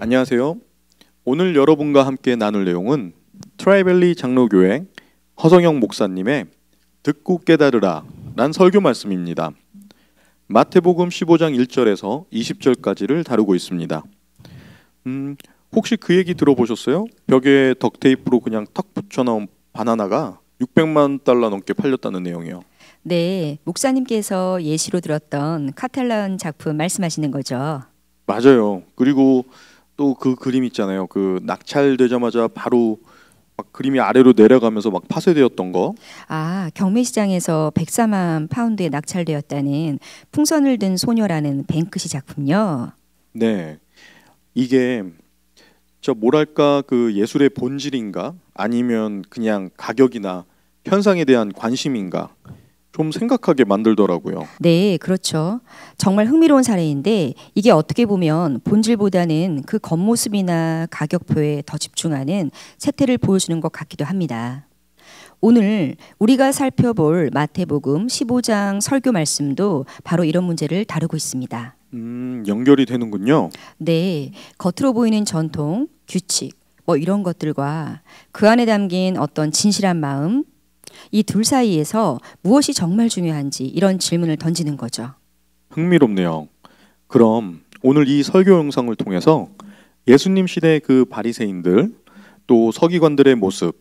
안녕하세요. 오늘 여러분과 함께 나눌 내용은 트라이밸리 장로교회 허성영 목사님의 듣고 깨달으라 란 설교 말씀입니다. 마태복음 15장 1절에서 20절까지를 다루고 있습니다. 혹시 그 얘기 들어보셨어요? 벽에 덕테이프로 그냥 탁 붙여놓은 바나나가 600만 달러 넘게 팔렸다는 내용이요. 네, 목사님께서 예시로 들었던 카탈라운 작품 말씀하시는 거죠. 맞아요. 그리고 또 그 그림 있잖아요. 그 낙찰되자마자 바로 막 그림이 아래로 내려가면서 막 파쇄되었던 거. 아, 경매시장에서 104만 파운드에 낙찰되었다는 풍선을 든 소녀라는 뱅크시 작품요. 네. 이게 뭐랄까 그 예술의 본질인가? 아니면 그냥 가격이나 현상에 대한 관심인가? 좀 생각하게 만들더라고요. 네, 그렇죠. 정말 흥미로운 사례인데 이게 어떻게 보면 본질보다는 그 겉모습이나 가격표에 더 집중하는 세태를 보여주는 것 같기도 합니다. 오늘 우리가 살펴볼 마태복음 15장 설교 말씀도 바로 이런 문제를 다루고 있습니다. 연결이 되는군요. 네, 겉으로 보이는 전통, 규칙, 이런 것들과 그 안에 담긴 어떤 진실한 마음, 이 둘 사이에서 무엇이 정말 중요한지 이런 질문을 던지는 거죠. 흥미롭네요. 그럼 오늘 이 설교 영상을 통해서 예수님 시대 그 바리새인들 또 서기관들의 모습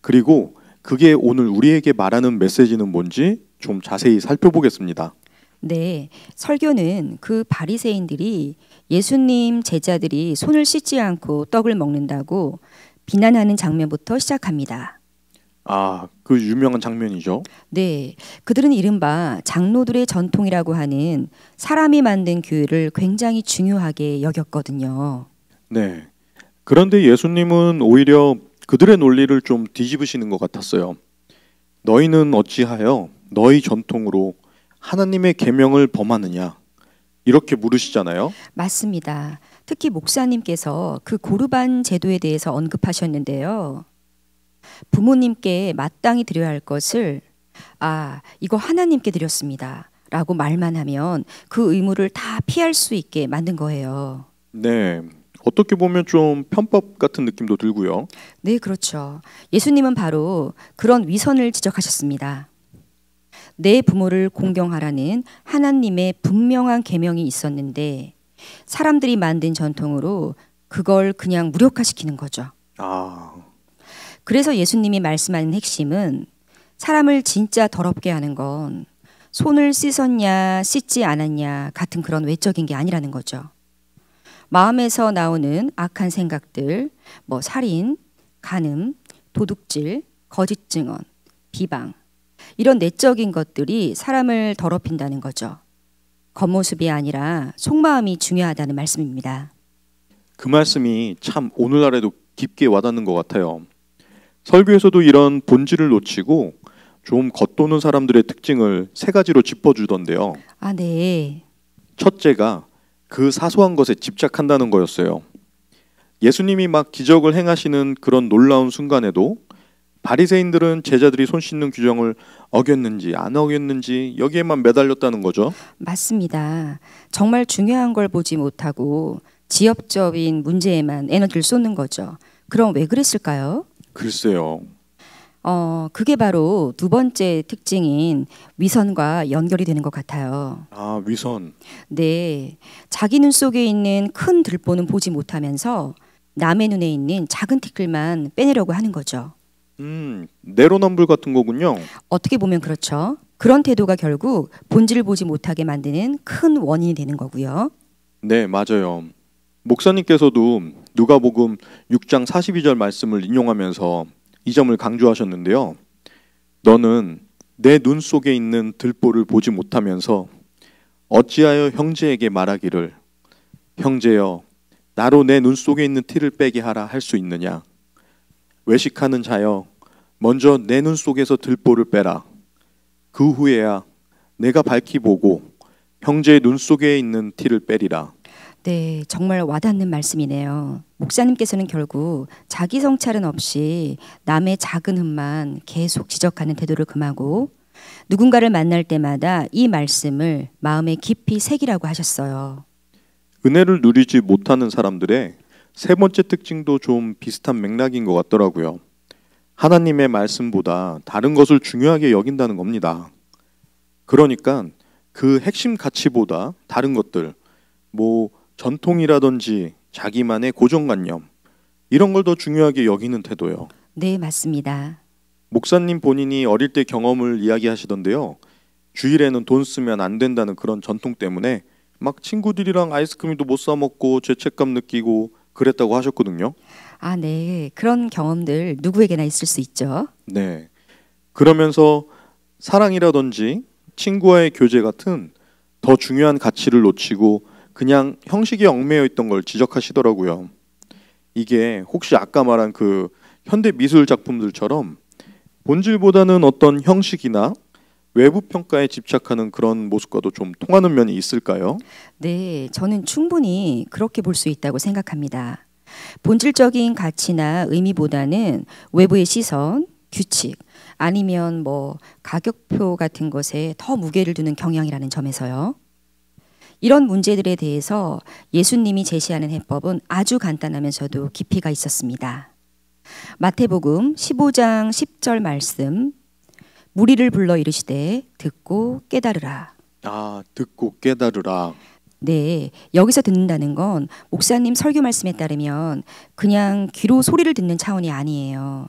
그리고 그게 오늘 우리에게 말하는 메시지는 뭔지 좀 자세히 살펴보겠습니다. 네, 설교는 그 바리새인들이 예수님 제자들이 손을 씻지 않고 떡을 먹는다고 비난하는 장면부터 시작합니다. 아, 그 유명한 장면이죠. 네, 그들은 이른바 장로들의 전통이라고 하는 사람이 만든 규율을 굉장히 중요하게 여겼거든요. 네. 그런데 예수님은 오히려 그들의 논리를 좀 뒤집으시는 것 같았어요. 너희는 어찌하여 너희 전통으로 하나님의 계명을 범하느냐? 이렇게 물으시잖아요. 맞습니다. 특히 목사님께서 그 고르반 제도에 대해서 언급하셨는데요. 부모님께 마땅히 드려야 할 것을 이거 하나님께 드렸습니다 라고 말만 하면 그 의무를 다 피할 수 있게 만든 거예요. 네. 어떻게 보면 좀 편법 같은 느낌도 들고요. 네, 그렇죠. 예수님은 바로 그런 위선을 지적하셨습니다. 내 부모를 공경하라는 하나님의 분명한 계명이 있었는데 사람들이 만든 전통으로 그걸 그냥 무력화시키는 거죠. 그래서 예수님이 말씀하는 핵심은 사람을 진짜 더럽게 하는 건 손을 씻었냐 씻지 않았냐 같은 그런 외적인 게 아니라는 거죠. 마음에서 나오는 악한 생각들, 살인, 간음, 도둑질, 거짓 증언, 비방 이런 내적인 것들이 사람을 더럽힌다는 거죠. 겉모습이 아니라 속마음이 중요하다는 말씀입니다. 그 말씀이 참 오늘날에도 깊게 와닿는 것 같아요. 설교에서도 이런 본질을 놓치고 좀 겉도는 사람들의 특징을 세 가지로 짚어주던데요. 네. 첫째가 그 사소한 것에 집착한다는 거였어요. 예수님이 막 기적을 행하시는 그런 놀라운 순간에도 바리새인들은 제자들이 손 씻는 규정을 어겼는지 안 어겼는지 여기에만 매달렸다는 거죠. 맞습니다. 정말 중요한 걸 보지 못하고 지엽적인 문제에만 에너지를 쏟는 거죠. 그럼 왜 그랬을까요? 글쎄요. 그게 바로 두 번째 특징인 위선과 연결이 되는 것 같아요. 위선. 네, 자기 눈 속에 있는 큰 들보는 보지 못하면서 남의 눈에 있는 작은 티끌만 빼내려고 하는 거죠. 내로남불 같은 거군요. 어떻게 보면 그렇죠. 그런 태도가 결국 본질을 보지 못하게 만드는 큰 원인이 되는 거고요. 네, 맞아요. 목사님께서도 누가복음 6장 42절 말씀을 인용하면서 이 점을 강조하셨는데요. 너는 내 눈 속에 있는 들보를 보지 못하면서 어찌하여 형제에게 말하기를 형제여 나로 내 눈 속에 있는 티를 빼게 하라 할 수 있느냐. 외식하는 자여 먼저 내 눈 속에서 들보를 빼라. 그 후에야 내가 밝히 보고 형제의 눈 속에 있는 티를 빼리라. 네, 정말 와닿는 말씀이네요. 목사님께서는 결국 자기 성찰은 없이 남의 작은 흠만 계속 지적하는 태도를 금하고 누군가를 만날 때마다 이 말씀을 마음에 깊이 새기라고 하셨어요. 은혜를 누리지 못하는 사람들의 세 번째 특징도 좀 비슷한 맥락인 것 같더라고요. 하나님의 말씀보다 다른 것을 중요하게 여긴다는 겁니다. 그러니까 그 핵심 가치보다 다른 것들, 뭐 전통이라든지 자기만의 고정관념, 이런 걸 더 중요하게 여기는 태도요. 네, 맞습니다. 목사님 본인이 어릴 때 경험을 이야기하시던데요. 주일에는 돈 쓰면 안 된다는 그런 전통 때문에 막 친구들이랑 아이스크림도 못 사 먹고 죄책감 느끼고 그랬다고 하셨거든요. 아, 네. 그런 경험들 누구에게나 있을 수 있죠. 네. 그러면서 사랑이라든지 친구와의 교제 같은 더 중요한 가치를 놓치고 그냥 형식에 얽매여 있던 걸 지적하시더라고요. 이게 혹시 아까 말한 그 현대 미술 작품들처럼 본질보다는 어떤 형식이나 외부 평가에 집착하는 그런 모습과도 좀 통하는 면이 있을까요? 네, 저는 충분히 그렇게 볼 수 있다고 생각합니다. 본질적인 가치나 의미보다는 외부의 시선, 규칙, 아니면 뭐 가격표 같은 것에 더 무게를 두는 경향이라는 점에서요. 이런 문제들에 대해서 예수님이 제시하는 해법은 아주 간단하면서도 깊이가 있었습니다. 마태복음 15장 10절 말씀, 무리를 불러 이르시되 듣고 깨달으라. 아, 듣고 깨달으라. 네, 여기서 듣는다는 건 목사님 설교 말씀에 따르면 그냥 귀로 소리를 듣는 차원이 아니에요.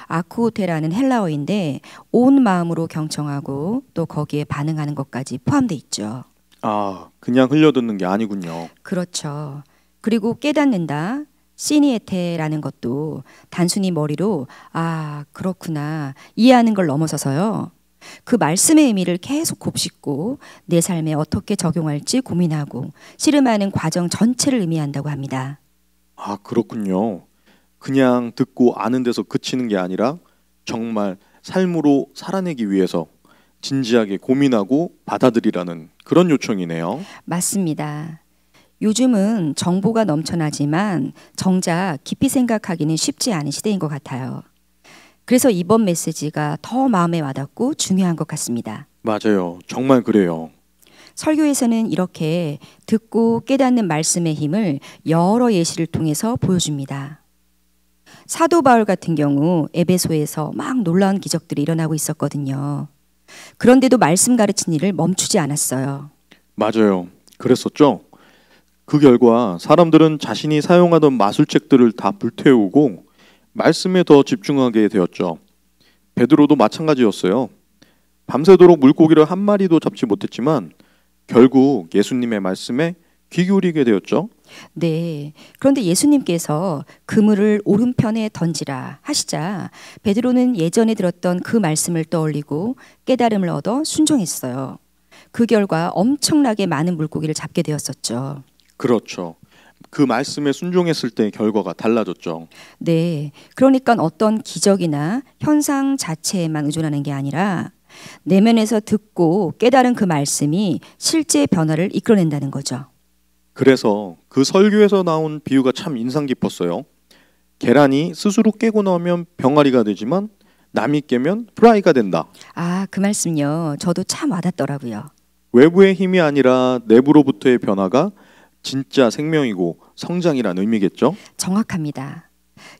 아쿠오테라는 헬라어인데 온 마음으로 경청하고 또 거기에 반응하는 것까지 포함돼 있죠. 아, 그냥 흘려듣는 게 아니군요. 그렇죠. 그리고 깨닫는다. 시니에테라는 것도 단순히 머리로 아, 그렇구나 이해하는 걸 넘어서서요. 그 말씀의 의미를 계속 곱씹고 내 삶에 어떻게 적용할지 고민하고 씨름하는 과정 전체를 의미한다고 합니다. 아, 그렇군요. 그냥 듣고 아는 데서 그치는 게 아니라 정말 삶으로 살아내기 위해서 진지하게 고민하고 받아들이라는 그런 요청이네요. 맞습니다. 요즘은 정보가 넘쳐나지만 정작 깊이 생각하기는 쉽지 않은 시대인 것 같아요. 그래서 이번 메시지가 더 마음에 와닿고 중요한 것 같습니다. 맞아요. 정말 그래요. 설교에서는 이렇게 듣고 깨닫는 말씀의 힘을 여러 예시를 통해서 보여줍니다. 사도 바울 같은 경우 에베소에서 막 놀라운 기적들이 일어나고 있었거든요. 그런데도 말씀 가르친 일을 멈추지 않았어요. 맞아요. 그랬었죠. 그 결과 사람들은 자신이 사용하던 마술책들을 다 불태우고 말씀에 더 집중하게 되었죠. 베드로도 마찬가지였어요. 밤새도록 물고기를 한 마리도 잡지 못했지만 결국 예수님의 말씀에 귀 기울이게 되었죠. 네. 그런데 예수님께서 그물을 오른편에 던지라 하시자 베드로는 예전에 들었던 그 말씀을 떠올리고 깨달음을 얻어 순종했어요. 그 결과 엄청나게 많은 물고기를 잡게 되었었죠. 그렇죠. 그 말씀에 순종했을 때의 결과가 달라졌죠. 네. 그러니까 어떤 기적이나 현상 자체에만 의존하는 게 아니라 내면에서 듣고 깨달은 그 말씀이 실제 변화를 이끌어낸다는 거죠. 그래서 그 설교에서 나온 비유가 참 인상 깊었어요. 계란이 스스로 깨고 나오면 병아리가 되지만 남이 깨면 프라이가 된다. 아, 그 말씀요. 저도 참 와닿더라고요. 외부의 힘이 아니라 내부로부터의 변화가 진짜 생명이고 성장이라는 의미겠죠? 정확합니다.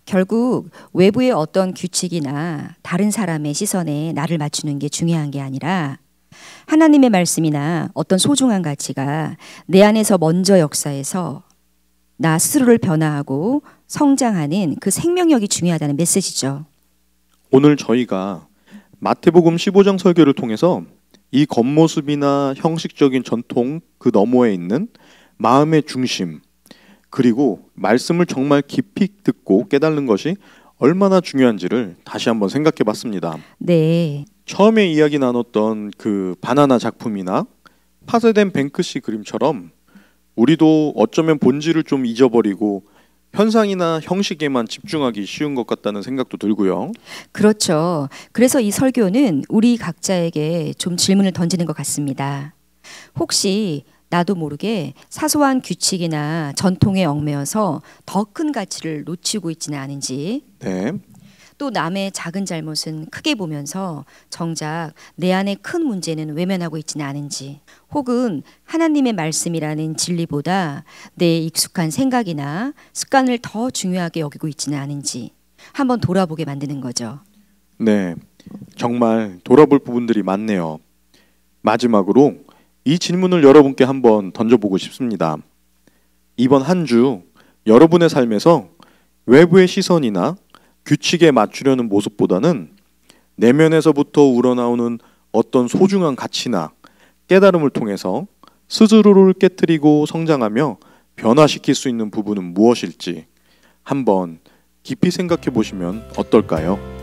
결국 외부의 어떤 규칙이나 다른 사람의 시선에 나를 맞추는 게 중요한 게 아니라 하나님의 말씀이나 어떤 소중한 가치가 내 안에서 먼저 역사해서 나 스스로를 변화하고 성장하는 그 생명력이 중요하다는 메시지죠. 오늘 저희가 마태복음 15장 설교를 통해서 이 겉모습이나 형식적인 전통 그 너머에 있는 마음의 중심, 그리고 말씀을 정말 깊이 듣고 깨닫는 것이 얼마나 중요한지를 다시 한번 생각해 봤습니다. 네. 처음에 이야기 나눴던 그 바나나 작품이나 파쇄된 뱅크시 그림처럼 우리도 어쩌면 본질을 좀 잊어버리고 현상이나 형식에만 집중하기 쉬운 것 같다는 생각도 들고요. 그렇죠. 그래서 이 설교는 우리 각자에게 좀 질문을 던지는 것 같습니다. 혹시 나도 모르게 사소한 규칙이나 전통에 얽매여서 더 큰 가치를 놓치고 있지는 않은지, 네. 또 남의 작은 잘못은 크게 보면서 정작 내 안의 큰 문제는 외면하고 있지는 않은지, 혹은 하나님의 말씀이라는 진리보다 내 익숙한 생각이나 습관을 더 중요하게 여기고 있지는 않은지 한번 돌아보게 만드는 거죠. 네, 정말 돌아볼 부분들이 많네요. 마지막으로 이 질문을 여러분께 한번 던져보고 싶습니다. 이번 한 주 여러분의 삶에서 외부의 시선이나 규칙에 맞추려는 모습보다는 내면에서부터 우러나오는 어떤 소중한 가치나 깨달음을 통해서 스스로를 깨트리고 성장하며 변화시킬 수 있는 부분은 무엇일지 한번 깊이 생각해 보시면 어떨까요?